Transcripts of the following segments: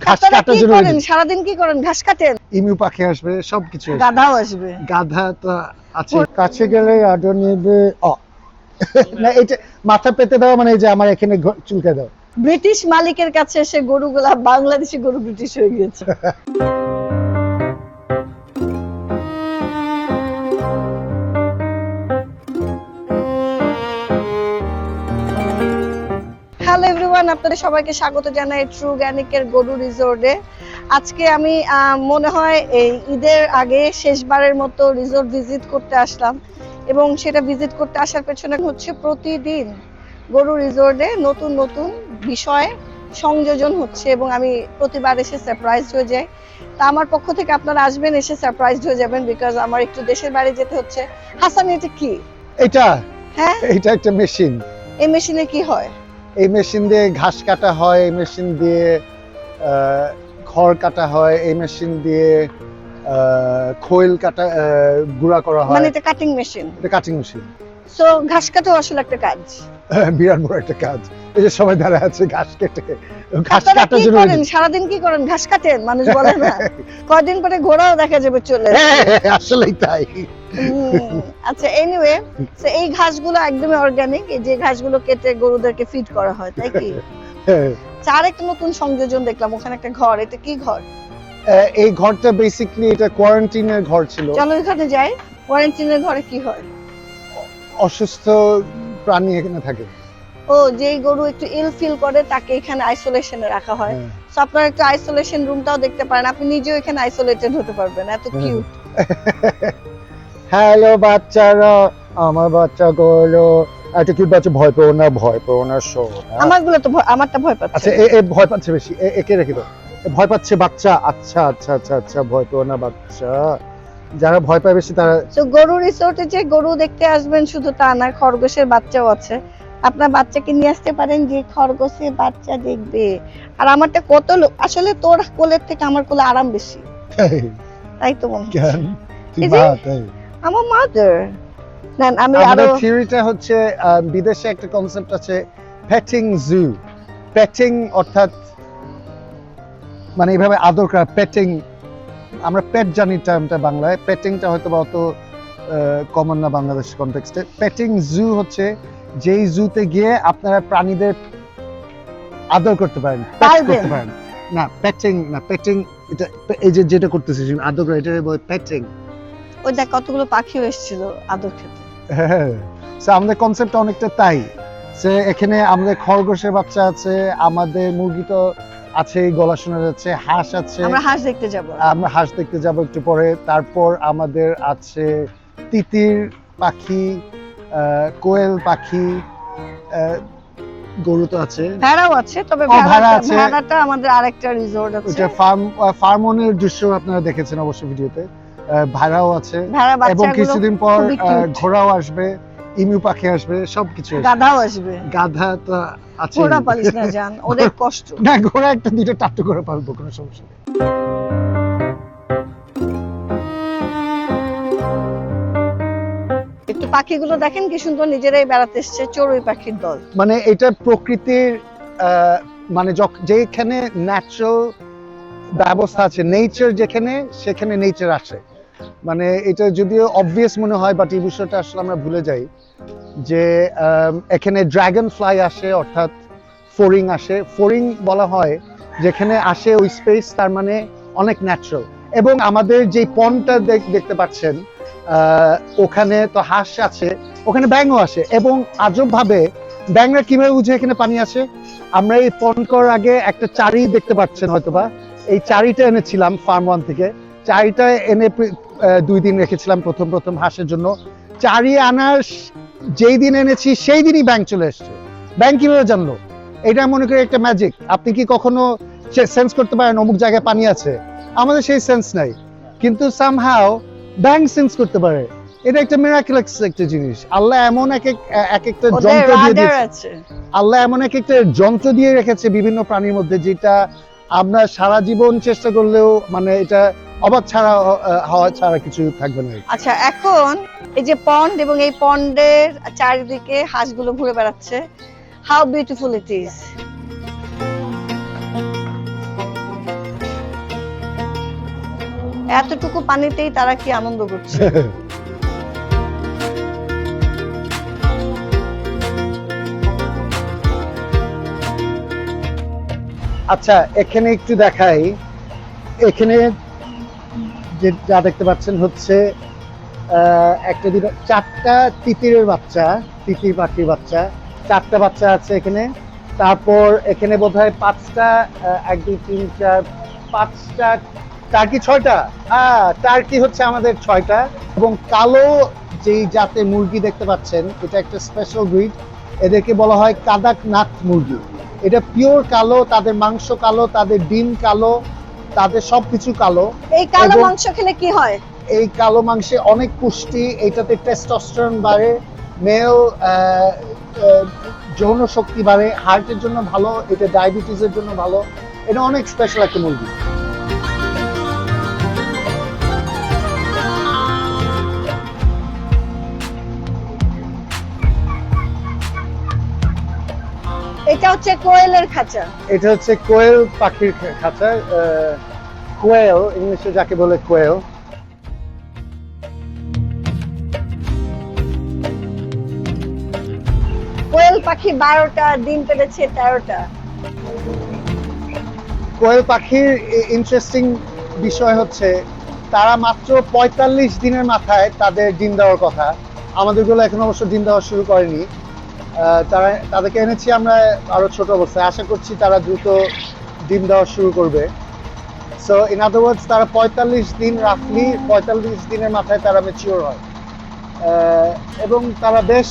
ঘাস কাটার জন্য সারাদিন কি করেন? ঘাস কাটেন? ইমু পাখি আসবে, সবকিছু আসবে। গাধাও আসবে। গাধা তো আছে। কাছে গেলে আদর নেবে। না, এটা মাথা পেতে দাও, মানে এই যে আমার এখানে চুলকে দাও। ব্রিটিশ মালিকের কাছে এসে গরুগুলা বাংলাদেশি গরু ব্রিটিশ হয়ে গেছে। হ্যালো এভরিওয়ান, আপনাদের সবাইকে স্বাগত জানাই ট্রু অর্গানিকের গরু রিসোর্টে। আজকে আমি মনে হয় এই ঈদের আগে শেষবারের মতো রিসোর্ট ভিজিট করতে আসলাম, এবং সেটা ভিজিট করতে আসার পেছনে হচ্ছে প্রতিদিন গরু রিসোর্টে নতুন নতুন বিষয় সংযোজন হচ্ছে, এবং আমি প্রতিবার এসে সারপ্রাইজ হয়ে যাই। তা আমার পক্ষ থেকে আপনারা আসবেন, এসে সারপ্রাইজ হয়ে যাবেন, বিকজ আমার একটু দেশের বাড়ি যেতে হচ্ছে। হাসান, এটা কি? এটা হ্যাঁ, এটা একটা মেশিন। এই মেশিনে কি হয়? এই মেশিন দিয়ে ঘাস কাটা হয়, এই মেশিন দিয়ে খড় কাটা হয়, এই মেশিন দিয়ে খৈল কাটা গুঁড়া করা হয়। মানে এটা কাটিং মেশিন? এটা কাটিং মেশিন। সো ঘাস কাটাও আসলে একটা কাজ। বিরাট বড় একটা কাজ। এই যে সবাই দাঁড়ায় আছে ঘাস কেটে, ঘাস আপনারা কাটার কি জন্য। করেন সারাদিন? কি করেন? ঘাস কাটেন? মানুষ বলে না কয়দিন পরে ঘোড়াও দেখা যাবে চলে। আসলেই তাই। আচ্ছা, এনিওয়ে, সো এই ঘাসগুলো একদমই অর্গানিক। এই যে ঘাসগুলো কেটে গরুদেরকে ফিড করা হয়, তাই কি? চার একটা নতুন সংযোজন দেখলাম, ওখানে একটা ঘর। এটা কি ঘর? এই ঘরটা বেসিক্যালি এটা কোয়ারেন্টাইনের ঘর ছিল। চলো এখানে যাই। কোয়ারেন্টাইনের ঘরে কি হয়? অসুস্থ প্রাণী এখানে থাকে। ও, যেই গরু একটু ইল ফিল করে তাকে এখানে আইসোলেশনে রাখা হয়। সো আপনারা একটু আইসোলেশন রুমটাও দেখতে পারেন, আপনি নিজেও এখানে আইসোলেটেড হতে পারবেন। এত কিউট। হ্যালো বাচ্চারা, আমার বাচ্চাগুলো একটা কিউট বাচ্চা। ভয় পেও না, ভয় পেও না, আমারগুলো তো আমারটা ভয় পাচ্ছে। আচ্ছা, এ ভয় পাচ্ছে বেশি, একে রেখে দাও। ভয় পাচ্ছে বাচ্চা। আচ্ছা আচ্ছা আচ্ছা আচ্ছা, ভয় পেও না বাচ্চা। যারা ভয় পায় বেশি তারা। তো গরু রিসোর্টে যে গরু দেখতে আসবেন শুধু তা না, খরগোশের বাচ্চাও আছে। আপনার বাচ্চাকে নিয়ে আসতে পারেন, যে খরগোশের বাচ্চা দেখবে। আর আমারটা কত আসলে তোর কোলের থেকে আমার কোলে আরাম বেশি, তাই তো মনে হচ্ছে। আমার মাদার। না, আমি আরো থিওরিটা হচ্ছে বিদেশে একটা কনসেপ্ট আছে পেটিং জু। পেটিং অর্থাৎ মানে এইভাবে আদর করা। পেটিং আমরা পেট জানি টার্মটা বাংলায়, পেটিংটা হয়তো বা অত কমন না বাংলাদেশ কনটেক্সটে। পেটিং জু হচ্ছে যেই জুতে গিয়ে আপনারা প্রাণীদের আদর করতে পারেন, পেট করতে পারেন। না, পেটিং না, পেটিং এটা এই যে যেটা করতেছিস আদর করে, এটা বলে পেটিং। ওই দেখ কতগুলো পাখিও এসেছিল আদর খেতে। হ্যাঁ, সো আমাদের কনসেপ্ট অনেকটা তাই। সে এখানে আমাদের খরগোশের বাচ্চা আছে, আমাদের মুরগি তো আছে, গলা শোনা যাচ্ছে, হাঁস আছে। আমরা হাঁস দেখতে যাব। আমরা হাঁস দেখতে যাব একটু পরে। তারপর আমাদের আছে তিতির পাখি, কোয়েল পাখি, গরু তো আছে, ভেড়াও আছে। তবে ভেড়াটা আমাদের আরেকটা রিসোর্ট আছে, ওটা ফার্মনের দৃশ্য আপনারা দেখেছেন অবশ্য ভিডিওতে। ভেড়াও আছে, এবং কিছুদিন পর ঘোড়াও আসবে, ইমু পাখি আসবে, সবকিছু। গাধাও আসবে। গাধা তো আছে। ঘোড়া পালিস না জান, ওদের কষ্ট। না, ঘোড়া একটা দুইটা টাট্টু করে পালবো, কোনো সমস্যা নেই। একটু পাখিগুলো দেখেন কি সুন্দর, নিজেরাই বেড়াতে এসছে, চড়ুই পাখির দল। মানে এটা প্রকৃতির মানে যেখানে ন্যাচারাল ব্যবস্থা আছে, নেচার যেখানে, সেখানে নেচার আসে। মানে এটা যদিও অবভিয়াস মনে হয়, বাট এই বিষয়টা আসলে আমরা ভুলে যাই যে এখানে ড্রাগন ফ্লাই আসে, অর্থাৎ ফড়িং আসে। ফড়িং বলা হয় যেখানে আসে ওই স্পেস, তার মানে অনেক ন্যাচারাল। এবং আমাদের যে পন্ডটা দেখতে পাচ্ছেন, ওখানে তো হাঁস আছে, ওখানে ব্যাঙও আসে। এবং আজব ভাবে ব্যাঙরা কিভাবে বুঝে এখানে পানি আছে? আমরা এই পন্ড করার আগে একটা চারি দেখতে পাচ্ছেন হয়তোবা, এই চারিটা এনেছিলাম ফার্ম ওয়ান থেকে। চারিটা এনে 2 দিন রেখেছিলাম প্রথম হাঁসের জন্য। চারি আনার যেই দিন এনেছি সেই দিনই ব্যাঙ চলে এসছে। ব্যাঙ কিভাবে জানলো? এটা মনে করি একটা ম্যাজিক। আপনি কি কখনো সেন্স করতে পারেন অমুক জায়গায় পানি আছে? আমাদের সেই সেন্স নাই, কিন্তু সামহাও ব্যাঙ সেন্স করতে পারে। এটা একটা মিরাকুলাস একটা জিনিস। আল্লাহ এমন এক একটা যন্ত্র দিয়ে দিয়েছে। আল্লাহ এমন এক একটা যন্ত্র দিয়ে রেখেছে বিভিন্ন প্রাণীর মধ্যে, যেটা আমরা সারা জীবন চেষ্টা করলেও মানে এটা অবাক ছাড়া হওয়া ছাড়া কিছু থাকবে না। আচ্ছা, এখন এই যে পন্ড, এবং এই পন্ডের চারিদিকে হাঁসগুলো ঘুরে বেড়াচ্ছে। How beautiful it is. এতটুকু পানিতেই তারা কি আনন্দ করছে। আচ্ছা, এখানে একটু দেখাই। এখানে যে যা দেখতে পাচ্ছেন হচ্ছে একটা দুটো চারটা তিতিরের বাচ্চা, তিতির পাখির বাচ্চা, চারটা বাচ্চা আছে এখানে। তারপর এখানে বোধহয় পাঁচটা, 1 2 3 4 5টা টার্কি, 6টা। টার্কি হচ্ছে আমাদের 6টা। এবং কালো যেই জাতের মুরগি দেখতে পাচ্ছেন, এটা একটা স্পেশাল ব্রিড। এদেরকে বলা হয় কাদাকনাথ মুরগি। এটা পিওর কালো, তাদের মাংস কালো, তাদের ডিম কালো, তাদের সবকিছু কালো। এই কালো এবং মাংস খেলে কি হয়? এই কালো মাংসে অনেক পুষ্টি, এটাতে টেস্টোস্টেরন বাড়ে, মেল যৌন শক্তি বাড়ে, হার্টের জন্য ভালো, এটা ডায়াবেটিসের জন্য ভালো। এটা অনেক স্পেশাল একটা মুরগি। এটা হচ্ছে কোয়েলের খাঁচা। এটা হচ্ছে কোয়েল পাখির খাঁচা। কোয়েল ইংলিশে যাকে বলে কোয়েল। কোয়েল পাখি 12টা, ডিম পেড়েছে 13টা। কোয়েল পাখির ইন্টারেস্টিং বিষয় হচ্ছে তারা মাত্র 45 দিনের মাথায় তাদের ডিম দেওয়ার কথা। আমাদেরগুলো এখন অবশ্য ডিম দেওয়া শুরু করেনি। তাদেরকে এনেছি আমরা আরো ছোট অবস্থায়, আশা করছি তারা দ্রুত ডিম দেওয়া শুরু করবে। সো ইন আদার ওয়ার্ডস, তারা 45 দিন, রাফলি 45 দিনের মাথায় তারা ম্যাচিওর হয়। এবং তারা বেশ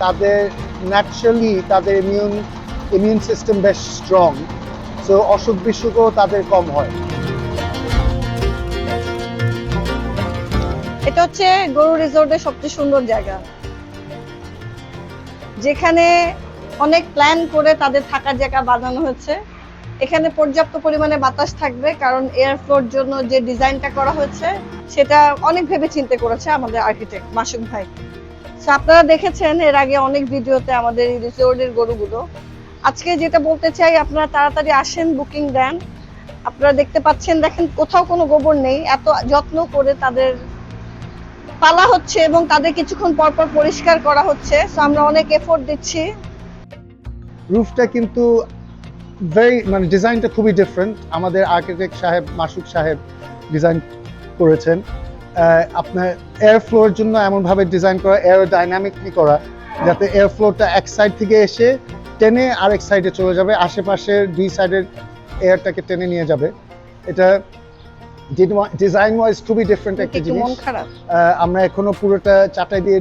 তাদের ন্যাচারালি তাদের ইমিউন সিস্টেম বেশ স্ট্রং। সো অসুখ বিসুখও তাদের কম হয়। এটা হচ্ছে গরু রিসোর্টের সবচেয়ে সুন্দর জায়গা, যেখানে অনেক প্ল্যান করে তাদের থাকার জায়গা বানানো হয়েছে। এখানে পর্যাপ্ত পরিমাণে বাতাস থাকবে, কারণ এয়ার ফ্লোর জন্য যে ডিজাইনটা করা হয়েছে সেটা অনেক ভেবে চিন্তে করেছে আমাদের আর্কিটেক্ট মাসুক ভাই। সো আপনারা দেখেছেন এর আগে অনেক ভিডিওতে আমাদের এই রিসোর্টের গরুগুলো। আজকে যেটা বলতে চাই, আপনারা তাড়াতাড়ি আসেন, বুকিং দেন। আপনারা দেখতে পাচ্ছেন, দেখেন কোথাও কোনো গোবর নেই, এত যত্ন করে তাদের পালা হচ্ছে এবং তাদের কিছুক্ষণ পর পর পরিষ্কার করা হচ্ছে। সো আমরা অনেক এফোর্ট দিচ্ছি। রুফটা কিন্তু মানে ডিজাইনটা খুবই ডিফারেন্ট। আমাদের আর্কিটেক্ট সাহেব মাসুক সাহেব ডিজাইন করেছেন। আপনার এয়ার ফ্লোর জন্য এমনভাবে ডিজাইন করা, এয়ারোডাইনামিকলি করা, যাতে এয়ার ফ্লোরটা এক সাইড থেকে এসে টেনে আরেক সাইডে চলে যাবে, আশেপাশের 2 সাইডের এয়ারটাকে টেনে নিয়ে যাবে। এটা ডিজাইন ওয়াইজ খুবই ডিফারেন্ট একটা জিনিস। মন খারাপ? আমরা এখনো পুরোটা চাটাই দিয়ে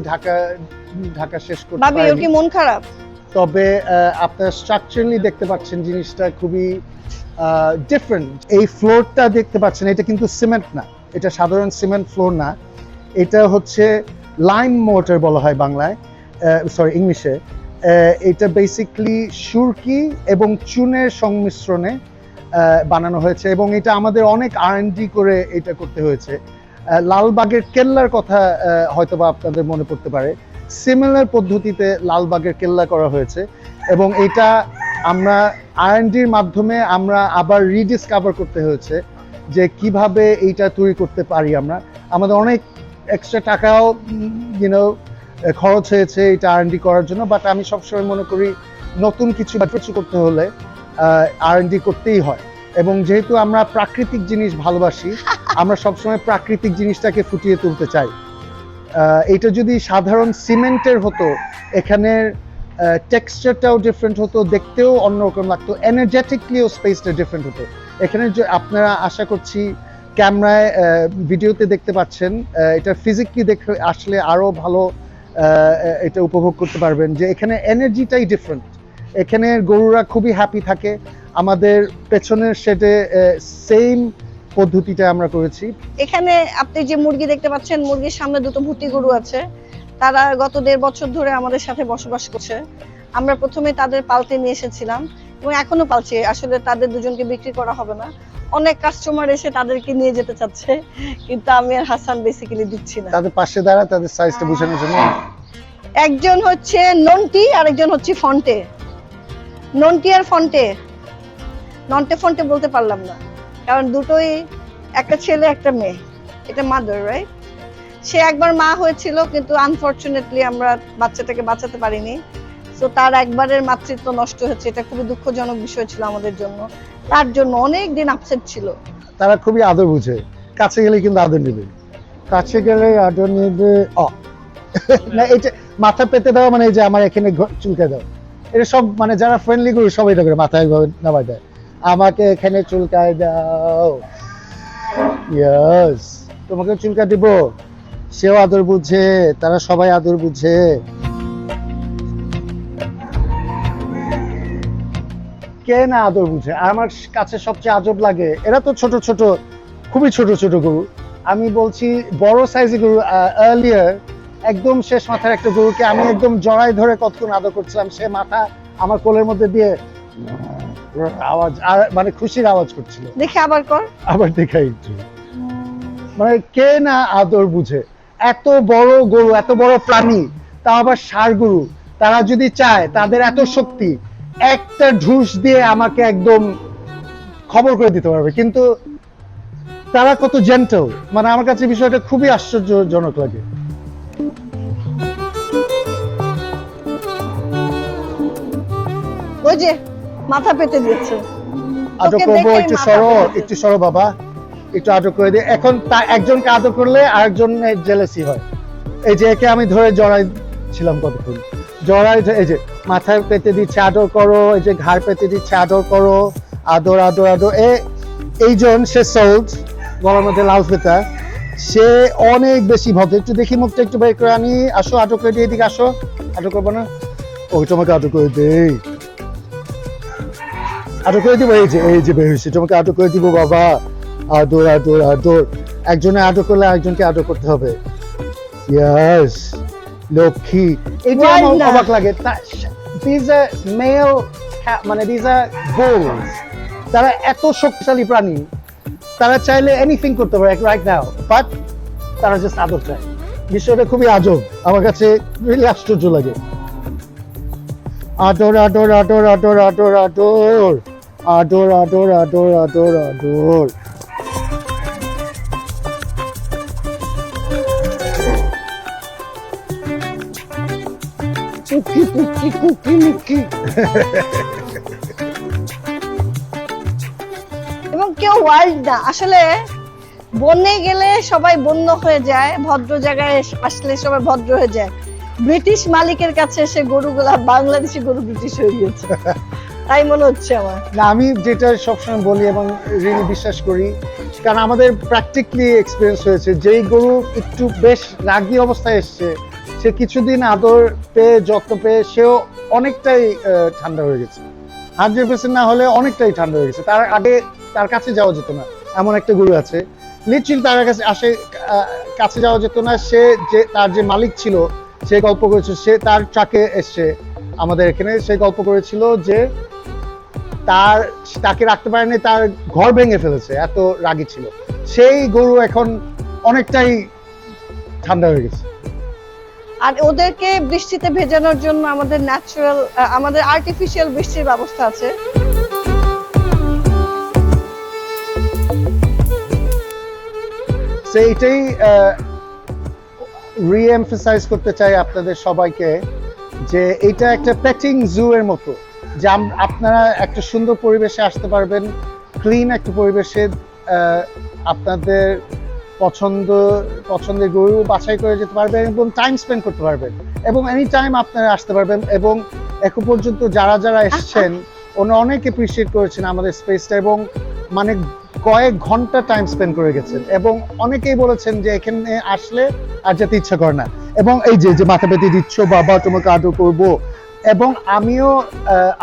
ঢাকা শেষ করতে ভাবি, ওর কি মন খারাপ? তবে আপনার স্ট্রাকচারালি দেখতে পাচ্ছেন জিনিসটা খুবই ডিফারেন্ট। এই ফ্লোরটা দেখতে পাচ্ছেন, এটা কিন্তু সিমেন্ট না, এটা সাধারণ সিমেন্ট ফ্লোর না, এটা হচ্ছে লাইম মোর্টার বলা হয় বাংলায়, সরি ইংলিশে। এটা বেসিক্যালি সুরকি এবং চুনের সংমিশ্রণে বানানো হয়েছে, এবং এটা আমাদের অনেক R&D করে এটা করতে হয়েছে। লালবাগের কেল্লার কথা হয়তোবা আপনাদের মনে পড়তে পারে, সিমিলার পদ্ধতিতে লালবাগের কেল্লা করা হয়েছে, এবং এটা আমরা R&Dর মাধ্যমে আমরা আবার রিডিসকভার করতে হয়েছে যে কিভাবে এইটা তৈরি করতে পারি। আমাদের অনেক এক্সট্রা টাকাও খরচ হয়েছে এটা R&D করার জন্য, বাট আমি সবসময় মনে করি নতুন কিছু করতে হলে R&D করতেই হয়। এবং যেহেতু আমরা প্রাকৃতিক জিনিস ভালোবাসি, আমরা সবসময় প্রাকৃতিক জিনিসটাকে ফুটিয়ে তুলতে চাই। এটা যদি সাধারণ সিমেন্টের হতো, এখানের টেক্সচারটাও ডিফারেন্ট হতো, দেখতেও অন্যরকম লাগতো, এনার্জেটিকলিও স্পেসটা ডিফারেন্ট হতো। এখানে আপনারা আশা করছি ক্যামেরায় ভিডিওতে দেখতে পাচ্ছেন, এটা ফিজিক্যালি দেখে আসলে আরো ভালো এটা উপভোগ করতে পারবেন যে এখানে এনার্জিটাই ডিফারেন্ট। এখানে গরুরা খুবই হ্যাপি থাকে। আমাদের পেছনের শেডে সেম পদ্ধতিটা আমরা করেছি। এখানে আপনি যে মুরগি দেখতে পাচ্ছেন, মুরগির সামনে দুটো ভুটি গরু আছে। তারা গত 1.5 বছর ধরে আমাদের সাথে বসবাস করছে। আমরা প্রথমে তাদের পালতে নিয়ে এসেছিলাম এবং এখনো পালছি। আসলে তাদের দুজনকে বিক্রি করা হবে না। অনেক কাস্টমার এসে তাদেরকে নিয়ে যেতে চাচ্ছে, কিন্তু আমি আর হাসান বেসিক্যালি দিচ্ছি না। তাদের পাশে দাঁড়া, তাদের সাইজটা বোঝানোর জন্য। একজন হচ্ছে নন্টি আর একজন হচ্ছে ফন্টে। নন্টি আর ফন্টে, নন্টে ফন্টে বলতে পারলাম না। কারণ দুটোই, একটা ছেলে একটা মেয়ে, এটা মাদার, রাইট? সে একবার মা হয়েছিল, কিন্তু আনফরচুনেটলি আমরা বাচ্চাটাকে বাঁচাতে পারিনি। তো তার একবারের মাতৃত্ব নষ্ট হয়েছে, এটা খুবই দুঃখজনক বিষয় ছিল আমাদের জন্য। তার জন্য অনেক দিন আপসেট ছিল। তারা খুবই আদর বুঝে, কাছে গেলে কিন্তু আদর নেবে, কাছে গেলে আদর নেবে। না, এটা মাথা পেতে দেওয়া মানে এই যে আমার এখানে চুলকায় দাও, এটা সব মানে যারা ফ্রেন্ডলি গরু সবাই এটা করে, মাথায় এইভাবে নামায় দেয়, আমাকে এখানে চুলকায় দাও, ইয়েস, তোমাকে চুলকা দিব। সেও আদর বুঝে, তারা সবাই আদর বুঝে। কে না আদর বুঝে? আমার কাছে সবচেয়ে আজব লাগে, এরা তো ছোট ছোট, খুবই ছোট ছোট গরু। আমি বলছি বড় সাইজের গরু, আর্লিয়ার একদম শেষ মাথার একটা গরুকে আমি একদম জড়াই ধরে কতক্ষণ আদর করছিলাম, সে মাথা আমার কোলের মধ্যে দিয়ে আওয়াজ, আর মানে খুশির আওয়াজ করছিল। দেখে আবার কর, আবার দেখাই একটু, মানে কে না আদর বুঝে? এত বড় গরু, এত বড় প্রাণী, তা আবার ষাঁড় গরু, তারা যদি চায়, তাদের এত শক্তি, একটা ঢুস দিয়ে আমাকে একদম খবর করে দিতে পারবে, কিন্তু তারা কত জেন্টল, মানে আমার কাছে বিষয়টা খুবই আশ্চর্যজনক লাগে। ওই যে মাথা পেতে দিয়েছে। আদর করবো, একটু সরো, একটু সরো বাবা, একটু আদর করে দিয়ে। এখন একজনকে আদর করলে আরেকজনের জেলেসি হয়। এই যে একে আমি ধরে জড়াই ছিলাম কতক্ষণ, জড়াই, এই যে মাথায় পেতে দিচ্ছে আদর করো, এই যে ঘাড় পেতে দিচ্ছে আদর করো, আদর আদর আদর। এইজন সে সোল্ড, গলার মধ্যে লাল ফেতা, সে অনেক বেশি ভদ্র। একটু দেখি মুখটা একটু বের করে আনি, আসো আদর করে দিয়ে, এদিকে আসো, আদর করবো না? ওই তোমাকে আদর করে দেই, আদর করে দিব, এই যে বের হয়েছে, তোমাকে আদর করে দিব বাবা, আদর আদর আদর। একজনে আদর করলে আরেকজনকে আদর করতে হবে, ইয়েস, লক্ষ্মী। এটা আমার অবাক লাগে, দিস আর মেল, মানে দিস আর বুলস, তারা এত শক্তিশালী প্রাণী, তারা চাইলে এনিথিং করতে পারে রাইট নাও, বাট তারা জাস্ট আদর চায়। বিষয়টা খুবই আজব, আমার কাছে রিয়েলি আশ্চর্য লাগে। আদর আদর আদর আদর আদর আদর আদর আদর আদর আদর আদর। Cookie cookie cookie মুকি। এবং কেউ ওয়াইল্ড না আসলে, বনে গেলে সবাই বন্য হয়ে যায়, ভদ্র জায়গায় আসলে সবাই ভদ্র হয়ে যায়। ব্রিটিশ মালিকের কাছে এসে গরুগুলা বাংলাদেশি গরু ব্রিটিশ হয়ে গিয়েছে, তাই মনে হচ্ছে আমার। না, আমি যেটা সবসময় বলি এবং রিয়েলি বিশ্বাস করি, কারণ আমাদের প্র্যাকটিক্যালি এক্সপিরিয়েন্স হয়েছে, যেই গরু একটু বেশ রাগী অবস্থায় এসছে, সে কিছুদিন আদর পেয়ে, যত্ন পেয়ে, সেও অনেকটাই ঠান্ডা হয়ে গেছে। 100% না হলে অনেকটাই ঠান্ডা হয়ে গেছে। তার আগে তার কাছে যাওয়া যেত না, এমন একটা গরু আছে, লিটারালি তার কাছে কাছে যাওয়া যেত না। সে যে তার যে মালিক ছিল, সে গল্প করেছিল, সে তার ট্রাকে এসছে আমাদের এখানে, সে গল্প করেছিল যে তাকে রাখতে পারেনি, তার ঘর ভেঙে ফেলেছে, এত রাগী ছিল। সেই গরু এখন অনেকটাই ঠান্ডা হয়ে গেছে। আর ওদেরকে বৃষ্টিতে ভেজানোর জন্য আমাদের ন্যাচারাল, আমাদের আর্টিফিশিয়াল বৃষ্টির ব্যবস্থা আছে। সেইটাই রিএমফাসাইজ করতে চাই আপনাদের সবাইকে, যে এটা একটা পেটিং জু এর মতো, যে আপনারা একটা সুন্দর পরিবেশে আসতে পারবেন, ক্লিন একটা পরিবেশে, আপনাদের পছন্দের গরু বাছাই করে যেতে পারবেন এবং টাইম স্পেন্ড করতে পারবেন, এবং এনি টাইম আপনারা আসতে পারবেন। এবং এখন পর্যন্ত যারা এসেছেন, ওনারা অনেক এপ্রিসিয়েট করেছেন আমাদের স্পেসটা, এবং মানে কয়েক ঘন্টা টাইম স্পেন্ড করে গেছেন, এবং অনেকেই বলেছেন যে এখানে আসলে আর যেতে ইচ্ছা করে না। এবং এই যে মাথা পেতে দিচ্ছ, বাবা তোমাকে আদর করব, এবং আমিও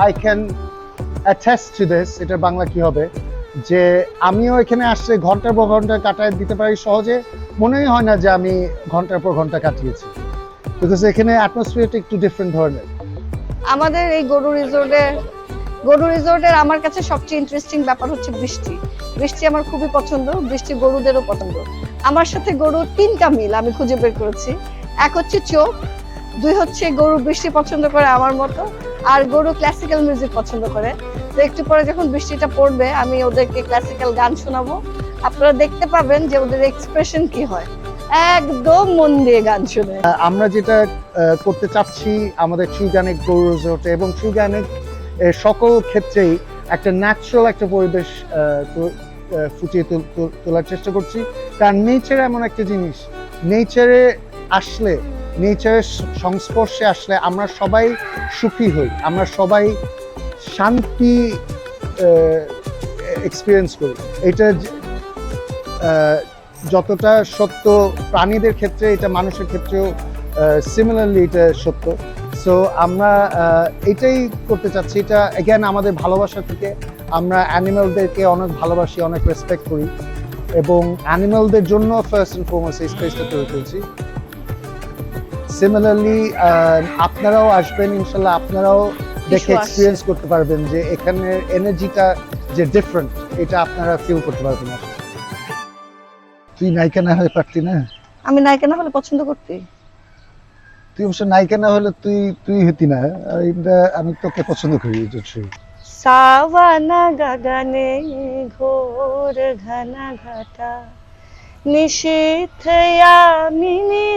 I can attest to this, এটার বাংলা কি হবে, যে আমিও এখানে আসলে ঘন্টার পর ঘন্টা কাটায় দিতে পারি সহজে, মনেই হয় না যে আমি ঘন্টার পর ঘন্টা কাটিয়েছি, বিকজ এখানে অ্যাটমসফিয়ারটা একটু ডিফারেন্ট ধরনের। আমাদের এই গরু রিসোর্টের আমার কাছে সবচেয়ে ইন্টারেস্টিং ব্যাপার হচ্ছে বৃষ্টি। বৃষ্টি আমার খুবই পছন্দ, বৃষ্টি গরুদেরও পছন্দ। আমার সাথে গরুর 3টা মিল আমি খুঁজে বের করেছি। এক হচ্ছে চোখ, 2 হচ্ছে গরু বৃষ্টি পছন্দ করে আমার মতো, আর গরু ক্লাসিক্যাল মিউজিক পছন্দ করে। তো একটু পরে যখন বৃষ্টিটা পড়বে আমি ওদেরকে ক্লাসিক্যাল গান শোনাবো, আপনারা দেখতে পাবেন যে ওদের এক্সপ্রেশন কি হয়, একদম মন দিয়ে গান শুনে। আমরা যেটা করতে চাচ্ছি আমাদের ট্রুগানিক গরু রিসোর্টে এবং ট্রুগানিক সকল ক্ষেত্রেই একটা ন্যাচারাল একটা পরিবেশ ফুটিয়ে তোলার চেষ্টা করছি। কারণ নেচার এমন একটা জিনিস, নেচারে আসলে, নেচারের সংস্পর্শে আসলে আমরা সবাই সুখী হই, আমরা সবাই শান্তি এক্সপিরিয়েন্স করি। এটা যতটা সত্য প্রাণীদের ক্ষেত্রে, এটা মানুষের ক্ষেত্রেও সিমিলারলি এটা সত্য। সো আমরা এটাই করতে চাচ্ছি। এটা এগেন আমাদের ভালোবাসা থেকে, আমরা অ্যানিমেলদেরকে অনেক ভালোবাসি, অনেক রেসপেক্ট করি এবং অ্যানিমেলদের জন্য ফার্স্ট অ্যান্ড ফরমোস্ট এই স্পেসটা তৈরি করেছি। সিমিলারলি আপনারাও আসবেন ইনশাল্লাহ, আপনারাও দেখে এক্সপিরিয়েন্স করতে পারবেন যে এখানের এনার্জিটা যে ডিফারেন্ট, এটা আপনারা ফিল করতে পারবেন। তুই নায়িকা না হয়ে পারতি না? আমি নায়িকা না হলে পছন্দ করতি? তুই অবশ্য নায়িকা না হলে তুই হতি না। আমি তোকে পছন্দ করি। সাওয়ানা গগনে ঘোর ঘন ঘটা, নিশীথ यामिनी